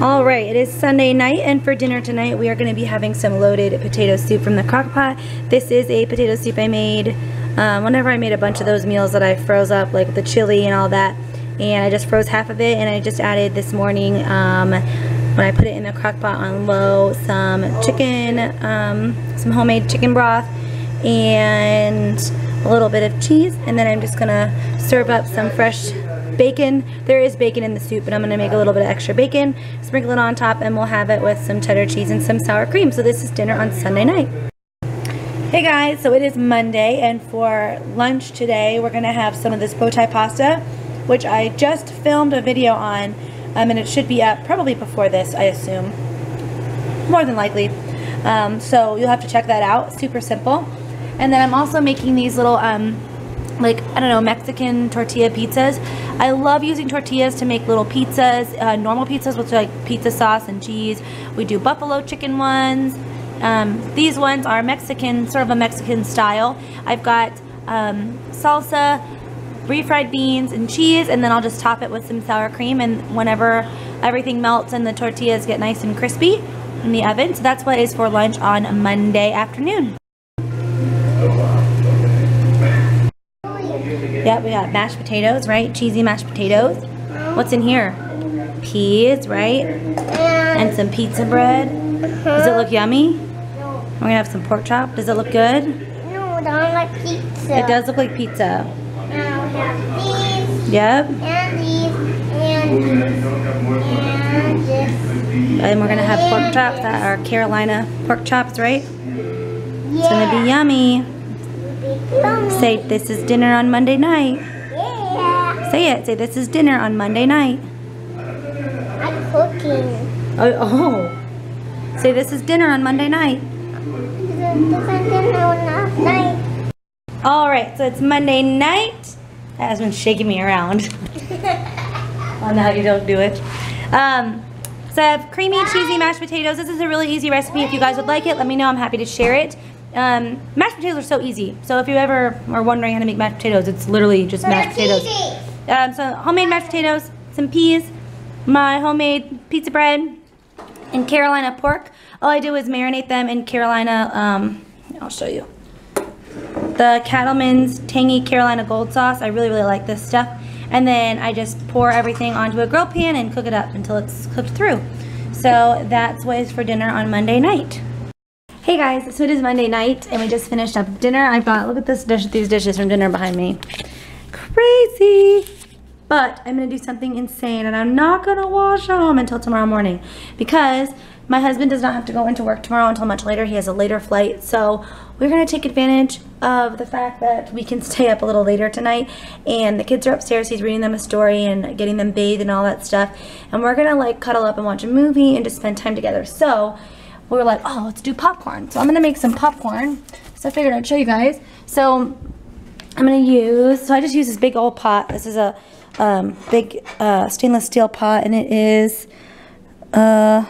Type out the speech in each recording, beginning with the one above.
All right, it is Sunday night, and for dinner tonight we are going to be having some loaded potato soup from the crock pot. This is a potato soup I made whenever I made a bunch of those meals that I froze up, like the chili and all that, and I just froze half of it, and I just added this morning when I put it in the crock pot on low some chicken, some homemade chicken broth, and a little bit of cheese, and then I'm just going to serve up some fresh bacon. There is bacon in the soup, but I'm going to make a little bit of extra bacon, sprinkle it on top, and we'll have it with some cheddar cheese and some sour cream. So this is dinner on Sunday night. Hey guys, so it is Monday, and for lunch today we're going to have some of this bow tie pasta, which I just filmed a video on, and it should be up probably before this, I assume, more than likely. So you'll have to check that out. Super simple. And then I'm also making these little like, I don't know, Mexican tortilla pizzas. I love using tortillas to make little pizzas, normal pizzas with like pizza sauce and cheese. We do buffalo chicken ones. These ones are Mexican, sort of a Mexican style. I've got salsa, refried beans, and cheese, and then I'll just top it with some sour cream, and whenever everything melts and the tortillas get nice and crispy in the oven. So that's what is for lunch on Monday afternoon. Yep, we got mashed potatoes, right? Cheesy mashed potatoes. What's in here? Peas, right? And some pizza bread. Does it look yummy? No. We're gonna have some pork chop. Does it look good? No, I don't like pizza. It does look like pizza. Now we have these. Yep. And these. And this. And we're gonna have pork chops that are Carolina pork chops, right? It's gonna be yummy. Say, this is dinner on Monday night. Yeah. Say it. Say, this is dinner on Monday night. I'm cooking. Oh. Say, this is dinner on Monday night. This is dinner on night. Alright, so it's Monday night. That has been shaking me around. Oh, no, you don't do it. So I have creamy, cheesy mashed potatoes. This is a really easy recipe. If you guys would like it, let me know. I'm happy to share it. Mashed potatoes are so easy. So if you ever are wondering how to make mashed potatoes, it's literally just mashed potatoes. So homemade mashed potatoes, some peas, my homemade pizza bread, and Carolina pork. All I do is marinate them in Carolina, I'll show you. The Cattleman's tangy Carolina gold sauce. I really, really like this stuff. And then I just pour everything onto a grill pan and cook it up until it's cooked through. So that's what is for dinner on Monday night. Hey guys, so it is Monday night and we just finished up dinner. I've got, look at this dish, these dishes from dinner behind me. Crazy! But I'm gonna do something insane, and I'm not gonna wash them until tomorrow morning because my husband does not have to go into work tomorrow until much later. He has a later flight, so we're gonna take advantage of the fact that we can stay up a little later tonight, and the kids are upstairs. He's reading them a story and getting them bathed and all that stuff, and we're gonna like cuddle up and watch a movie and just spend time together. So we were like, oh, let's do popcorn. So I'm gonna make some popcorn. So I figured I'd show you guys. So I'm gonna use, so I just use this big old pot. This is a big stainless steel pot, and it is, yeah,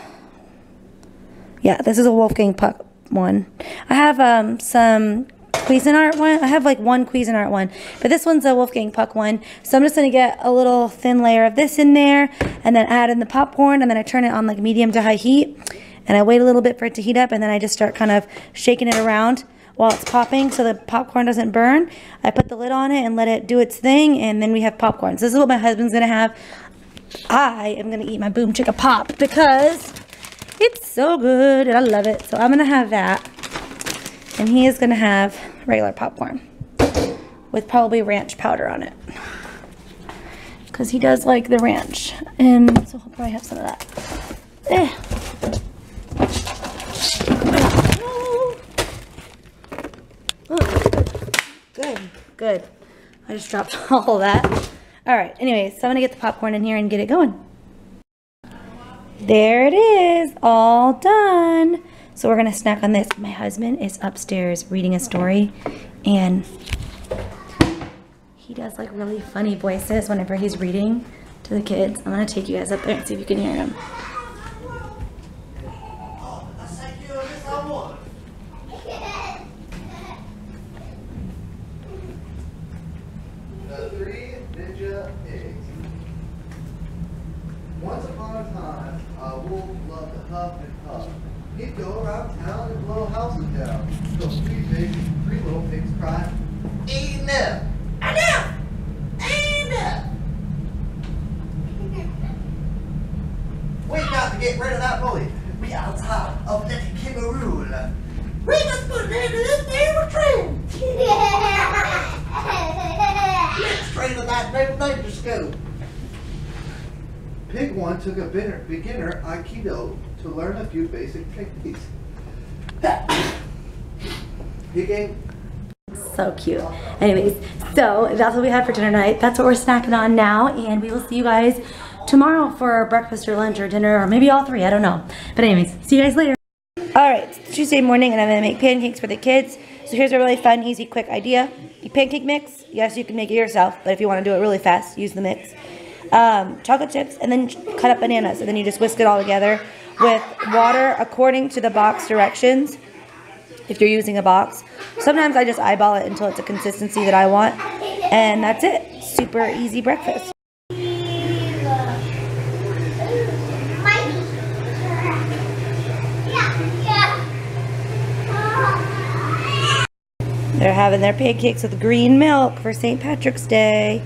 this is a Wolfgang Puck one. I have some Cuisinart one. I have like one Cuisinart one, but this one's a Wolfgang Puck one. So I'm just gonna get a little thin layer of this in there, and then add in the popcorn, and then I turn it on like medium to high heat. And I wait a little bit for it to heat up, and then I just start kind of shaking it around while it's popping so the popcorn doesn't burn. I put the lid on it and let it do its thing, and then we have popcorn. So this is what my husband's gonna have. I am gonna eat my Boom Chicka Pop because it's so good and I love it. So I'm gonna have that, and he is gonna have regular popcorn with probably ranch powder on it because he does like the ranch, and so he'll probably have some of that. Good. I just dropped all that. Alright, anyways, so I'm going to get the popcorn in here and get it going. There it is, all done. So we're going to snack on this. My husband is upstairs reading a story, and he does like really funny voices whenever he's reading to the kids. I'm going to take you guys up there and see if you can hear him. Once upon a time, puff, and puff. He'd go around town and blow houses down. So three little pigs cried, enough! Enough! Enough! We got to get rid of that bully. We are tired of letting him rule. We must put an end to this evil trend. Let's train to that new danger school. Pig 1 took a beginner Aikido to learn a few basic techniques. He gave... So cute. Anyways, so that's what we had for dinner tonight. That's what we're snacking on now, and we will see you guys tomorrow for breakfast or lunch or dinner, or maybe all three, I don't know. But anyways, see you guys later. Alright, it's Tuesday morning and I'm going to make pancakes for the kids. So here's a really fun, easy, quick idea. The pancake mix, yes, you can make it yourself, but if you want to do it really fast, use the mix. Chocolate chips, and then cut up bananas, and then you just whisk it all together with water according to the box directions, if you're using a box. Sometimes I just eyeball it until it's a consistency that I want, and that's it. Super easy breakfast. They're having their pancakes with green milk for St. Patrick's Day.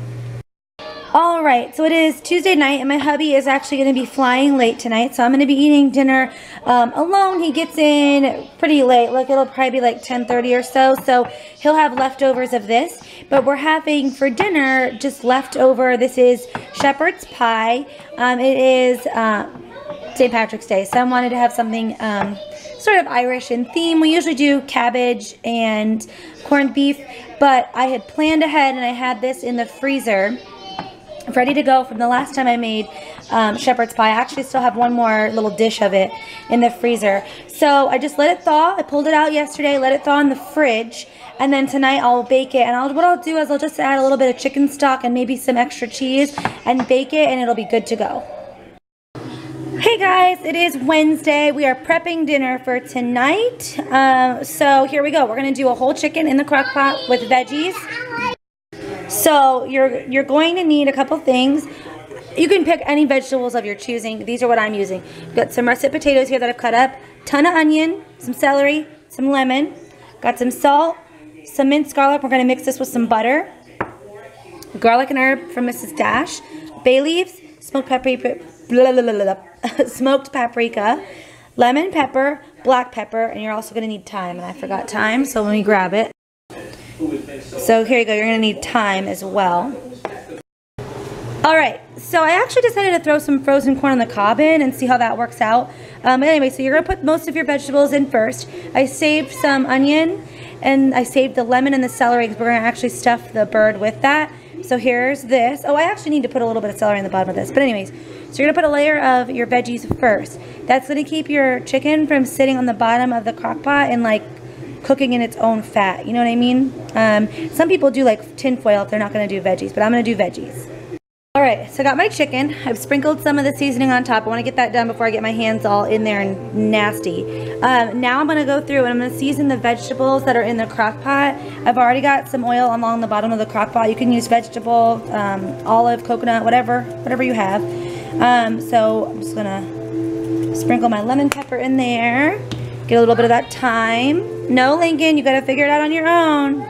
Alright, so it is Tuesday night and my hubby is actually going to be flying late tonight. So I'm going to be eating dinner alone. He gets in pretty late. Like it'll probably be like 10:30 or so. So he'll have leftovers of this. But we're having for dinner just leftover. This is shepherd's pie. It is St. Patrick's Day. So I wanted to have something sort of Irish in theme. We usually do cabbage and corned beef, but I had planned ahead and I had this in the freezer ready to go from the last time I made shepherd's pie. I actually still have one more little dish of it in the freezer. So I just let it thaw. I pulled it out yesterday, let it thaw in the fridge, and then tonight I'll bake it. And what I'll do is I'll just add a little bit of chicken stock and maybe some extra cheese and bake it, and it'll be good to go. Hey guys, it is Wednesday. We are prepping dinner for tonight. So here we go. We're going to do a whole chicken in the crock pot with veggies. So you're going to need a couple things. You can pick any vegetables of your choosing. These are what I'm using. I've got some russet potatoes here that I've cut up, ton of onion, some celery, some lemon, got some salt, some minced garlic. We're going to mix this with some butter, garlic and herb from Mrs. Dash, bay leaves, smoked paprika, lemon pepper, black pepper, and you're also going to need thyme. And I forgot thyme, so let me grab it. So here you go, you're going to need thyme as well. Alright, so I actually decided to throw some frozen corn on the cob in and see how that works out. But anyway, so you're going to put most of your vegetables in first. I saved some onion and I saved the lemon and the celery because we're going to actually stuff the bird with that. So here's this. Oh, I actually need to put a little bit of celery in the bottom of this. But anyways, so you're going to put a layer of your veggies first. That's going to keep your chicken from sitting on the bottom of the crock pot and like cooking in its own fat. You know what I mean? Some people do like tin foil if they're not going to do veggies, but I'm going to do veggies. Alright, so I got my chicken. I've sprinkled some of the seasoning on top. I want to get that done before I get my hands all in there and nasty. Now I'm going to go through and I'm going to season the vegetables that are in the crock pot. I've already got some oil along the bottom of the crock pot. You can use vegetable, olive, coconut, whatever you have. So I'm just going to sprinkle my lemon pepper in there. Get a little bit of that thyme. No, Lincoln, you got to figure it out on your own.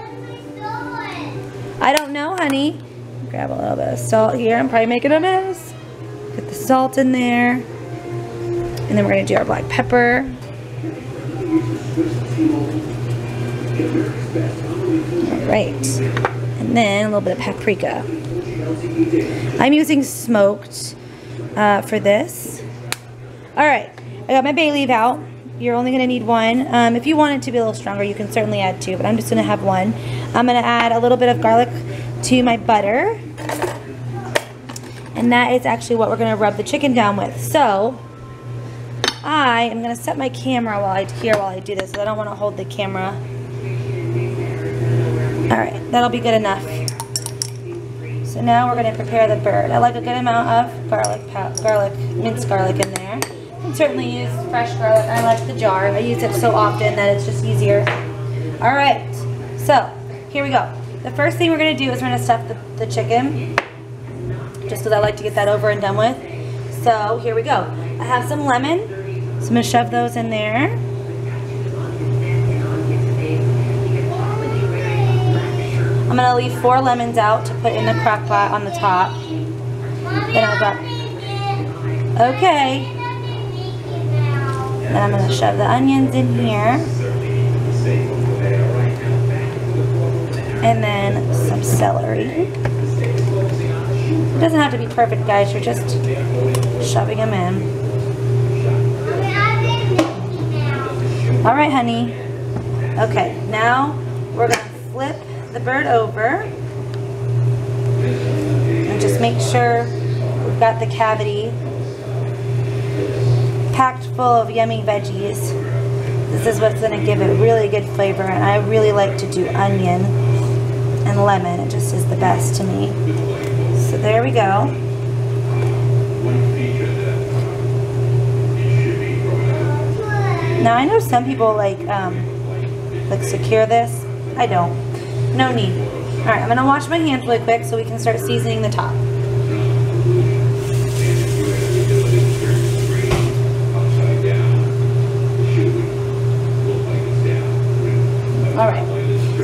I don't know, honey. Grab a little bit of salt here. I'm probably making a mess. Put the salt in there. And then we're going to do our black pepper. Alright. And then a little bit of paprika. I'm using smoked for this. Alright. I got my bay leaf out. You're only going to need one. If you want it to be a little stronger, you can certainly add two, but I'm just going to have one. I'm going to add a little bit of garlic to my butter. And that is actually what we're going to rub the chicken down with. So, I am going to set my camera while I do this, because I don't want to hold the camera. Alright, that'll be good enough. So now we're going to prepare the bird. I like a good amount of minced garlic in there. You can certainly use fresh garlic. I like the jar. I use it so often that it's just easier. Alright, so here we go. The first thing we're going to do is we're going to stuff the chicken, just because I like to get that over and done with. So here we go. I have some lemon, So I'm gonna shove those in there. I'm gonna leave 4 lemons out to put in the crock pot on the top. Then I'll grab. Okay. Then I'm gonna shove the onions in here. And then some celery. It doesn't have to be perfect, guys. You're just shoving them in. All right, honey. Okay, now we're gonna flip the bird over and just make sure we've got the cavity packed full of yummy veggies. This is what's gonna give it really good flavor, and I really like to do onion and lemon. It just is the best to me. So there we go. Now I know some people like secure this. I don't. No need. All right, I'm gonna wash my hands really quick so we can start seasoning the top. All right.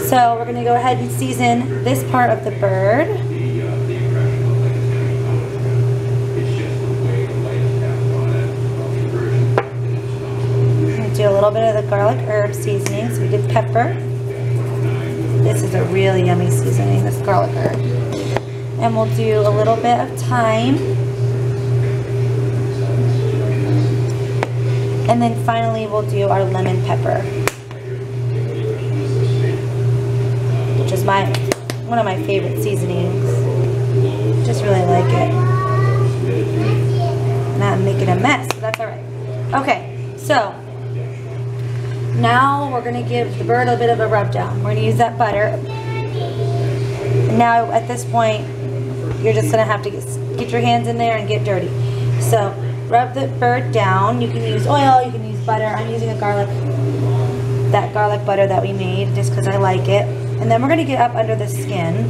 So we're gonna go ahead and season this part of the bird. Do a little bit of the garlic herb seasoning. So we did pepper. This is a really yummy seasoning, this garlic herb. And we'll do a little bit of thyme. And then finally we'll do our lemon pepper, which is one of my favorite seasonings. Just really like it. And I'm making a mess, but that's alright. Okay, so now we're going to give the bird a bit of a rub down. We're going to use that butter. And now at this point, you're just going to have to get your hands in there and get dirty. So rub the bird down. You can use oil, you can use butter. I'm using that garlic butter that we made just because I like it. And then we're going to get up under the skin.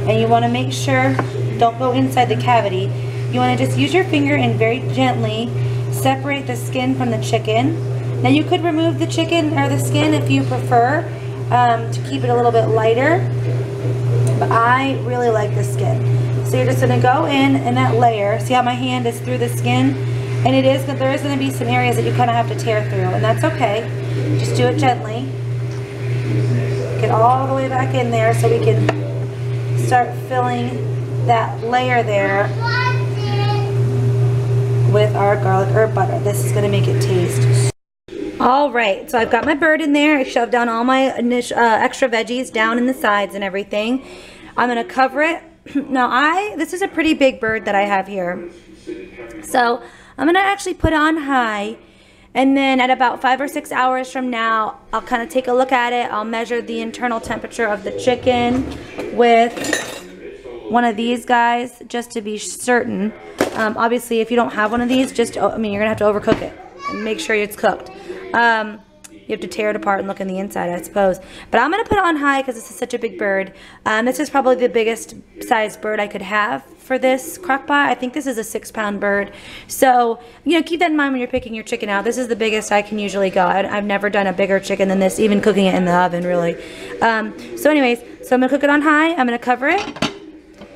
And you want to make sure, don't go inside the cavity. You want to just use your finger and very gently separate the skin from the chicken. Now you could remove the chicken or the skin if you prefer to keep it a little bit lighter, but I really like the skin. So you're just going to go in that layer. See how my hand is through the skin? And there is going to be some areas that you kind of have to tear through, and that's okay. Just do it gently. Get all the way back in there so we can start filling that layer there with our garlic herb butter. This is going to make it taste. All right, so I've got my bird in there. I shoved down all my extra veggies down in the sides and everything. I'm gonna cover it. Now this is a pretty big bird that I have here. So I'm gonna actually put it on high, and then at about 5 or 6 hours from now, I'll kind of take a look at it. I'll measure the internal temperature of the chicken with one of these guys just to be certain. Obviously, if you don't have one of these, you're gonna have to overcook it and make sure it's cooked. You have to tear it apart and look in the inside, I suppose. But I'm going to put it on high because this is such a big bird. This is probably the biggest sized bird I could have for this crock pot. I think this is a 6-pound bird. So, keep that in mind when you're picking your chicken out. This is the biggest I can usually go. I've never done a bigger chicken than this, even cooking it in the oven, really. So anyways, I'm going to cook it on high. I'm going to cover it,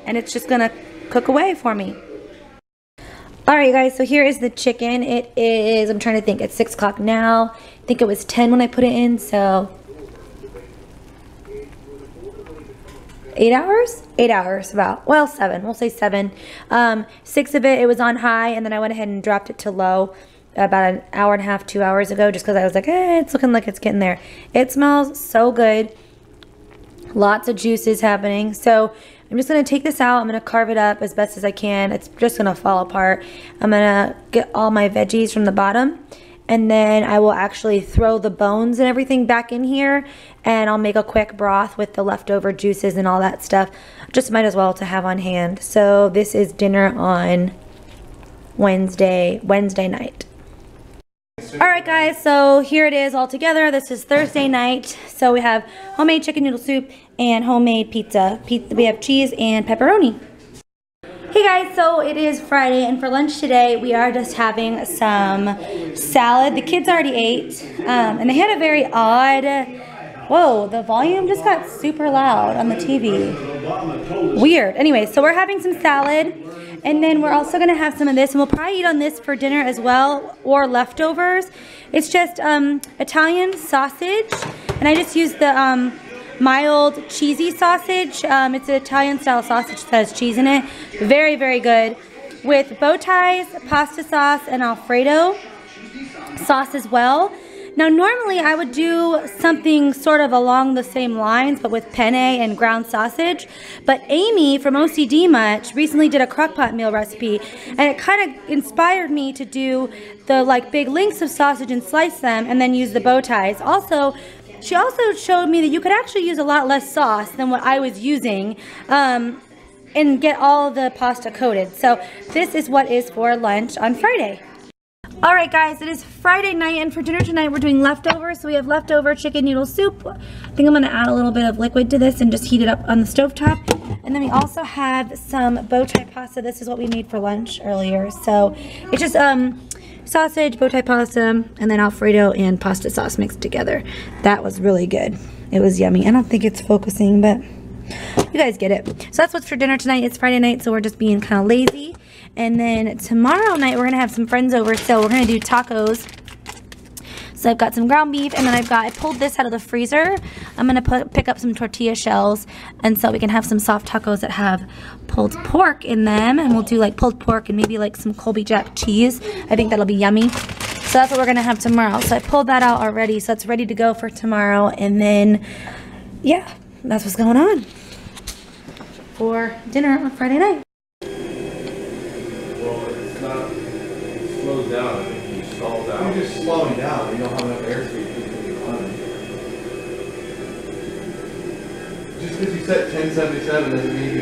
and it's just going to cook away for me. Alright, you guys, so here is the chicken. It is, I'm trying to think, it's 6 o'clock now. I think it was 10 when I put it in, so 8 hours? 8 hours about. Well, 7. We'll say 7. 6 of it was on high, and then I went ahead and dropped it to low about an hour and a half, 2 hours ago, just because I was like, it's looking like it's getting there. It smells so good. Lots of juices happening. So I'm just going to take this out. I'm going to carve it up as best as I can. It's just going to fall apart. I'm going to get all my veggies from the bottom, and then I will actually throw the bones and everything back in here, and I'll make a quick broth with the leftover juices and all that stuff. Just might as well to have on hand. So this is dinner on Wednesday night. Alright guys, so here it is all together. This is Thursday night. So we have homemade chicken noodle soup and homemade pizza. We have cheese and pepperoni. Hey guys, so it is Friday, and for lunch today we are just having some salad. The kids already ate, and they had a very odd, whoa, the volume just got super loud on the TV. Weird. Anyway, so we're having some salad, and then we're also gonna have some of this, and we'll probably eat on this for dinner as well, or leftovers. It's just Italian sausage, and I just used the mild cheesy sausage. It's an Italian style sausage that has cheese in it. Very, very good. With bow ties, pasta sauce, and Alfredo sauce as well. Now normally I would do something sort of along the same lines, but with penne and ground sausage. But Amy from OCD Much recently did a crockpot meal recipe, and it kind of inspired me to do the like big links of sausage and slice them and then use the bow ties. Also, she also showed me that you could actually use a lot less sauce than what I was using and get all the pasta coated. So this is what is for lunch on Friday. Alright guys, it is Friday night, and for dinner tonight we're doing leftovers. So we have leftover chicken noodle soup. I think I'm going to add a little bit of liquid to this and just heat it up on the stovetop. And then we also have some bow tie pasta. This is what we made for lunch earlier. So it's just sausage, bow tie pasta, and then Alfredo and pasta sauce mixed together. That was really good. It was yummy. I don't think it's focusing, but you guys get it. So that's what's for dinner tonight. It's Friday night, so we're just being kind of lazy. And then tomorrow night we're going to have some friends over, so we're going to do tacos. So I've got some ground beef, and then I pulled this out of the freezer. I'm going to pick up some tortilla shells, and so we can have some soft tacos that have pulled pork in them. And we'll do like pulled pork and maybe like some Colby Jack cheese. I think that'll be yummy. So that's what we're going to have tomorrow. So I pulled that out already, so it's ready to go for tomorrow. And then, yeah, that's what's going on for dinner on Friday night. Well, it's not slowed down. I think you stalled out. You're just slowing down. You don't have enough airspeed to be running. Just because you set 1077 doesn't mean you